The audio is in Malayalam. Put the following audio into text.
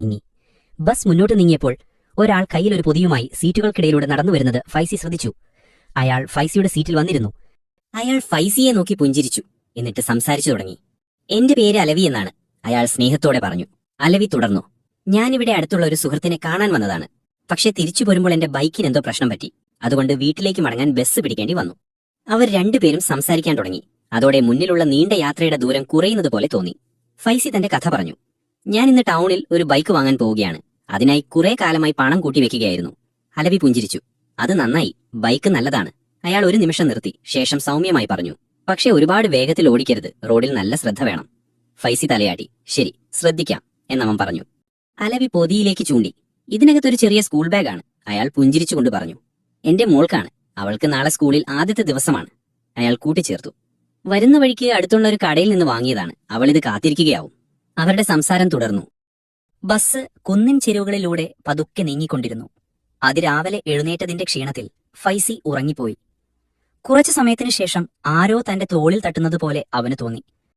ഇനി ബസ് മുന്നോട്ട് നീങ്ങിയപ്പോൾ ഒരാൾ കയ്യിലൊരു പൊതിയുമായി സീറ്റുകൾക്കിടയിലൂടെ നടന്നുവരുന്നത് ഫൈസി ശ്രദ്ധിച്ചു. അയാൾ ഫൈസിയുടെ സീറ്റിൽ വന്നിരുന്നു. അയാൾ ഫൈസിയെ നോക്കി പുഞ്ചിരിച്ചു. എന്നിട്ട് സംസാരിച്ചു തുടങ്ങി. എന്റെ പേര് അലവി എന്നാണ്, അയാൾ സ്നേഹത്തോടെ പറഞ്ഞു. അലവി തുടർന്നു. ഞാനിവിടെ അടുത്തുള്ള ഒരു സുഹൃത്തിനെ കാണാൻ വന്നതാണ്. പക്ഷെ തിരിച്ചു പോരുമ്പോൾ എന്റെ ബൈക്കിന് എന്തോ പ്രശ്നം പറ്റി. അതുകൊണ്ട് വീട്ടിലേക്ക് മടങ്ങാൻ ബസ് പിടിക്കേണ്ടി വന്നു. അവർ രണ്ടുപേരും സംസാരിക്കാൻ തുടങ്ങി. അതോടെ മുന്നിലുള്ള നീണ്ട യാത്രയുടെ ദൂരം കുറയുന്നത് പോലെ തോന്നി. ഫൈസി തന്റെ കഥ പറഞ്ഞു. ഞാൻ ഇന്ന് ടൗണിൽ ഒരു ബൈക്ക് വാങ്ങാൻ പോവുകയാണ്. അതിനായി കുറെ കാലമായി പണം കൂട്ടിവെക്കുകയായിരുന്നു. അലവി പുഞ്ചിരിച്ചു. അത് നന്നായി, ബൈക്ക് നല്ലതാണ്. അയാൾ ഒരു നിമിഷം നിർത്തി. ശേഷം സൗമ്യമായി പറഞ്ഞു. പക്ഷെ ഒരുപാട് വേഗത്തിൽ ഓടിക്കരുത്, റോഡിൽ നല്ല ശ്രദ്ധ വേണം. ഫൈസി തലയാട്ടി. ശരി, ശ്രദ്ധിക്കാം എന്നവൻ പറഞ്ഞു. അലവി പൊതിയിലേക്ക് ചൂണ്ടി. ഇതിനകത്തൊരു ചെറിയ സ്കൂൾ ബാഗാണ്. അയാൾ പുഞ്ചിരിച്ചുകൊണ്ട് പറഞ്ഞു. എന്റെ മോൾക്കാണ്. അവൾക്ക് നാളെ സ്കൂളിൽ ആദ്യത്തെ ദിവസമാണ്. അയാൾ കൂട്ടിച്ചേർത്തു. വരുന്ന വഴിക്ക് അടുത്തുള്ള ഒരു കടയിൽ നിന്ന് വാങ്ങിയതാണ്. അവളിത് കാത്തിരിക്കുകയാവും. അവരുടെ സംസാരം തുടർന്നു. ബസ് കുന്നിൻ ചെരുവുകളിലൂടെ പതുക്കെ നീങ്ങിക്കൊണ്ടിരുന്നു. അതിരാവിലെ എഴുന്നേറ്റതിന്റെ ക്ഷീണത്തിൽ ഫൈസി ഉറങ്ങിപ്പോയി. കുറച്ചു സമയത്തിനു ശേഷം ആരോ തന്റെ തോളിൽ തട്ടുന്നതുപോലെ അവന് തോന്നി.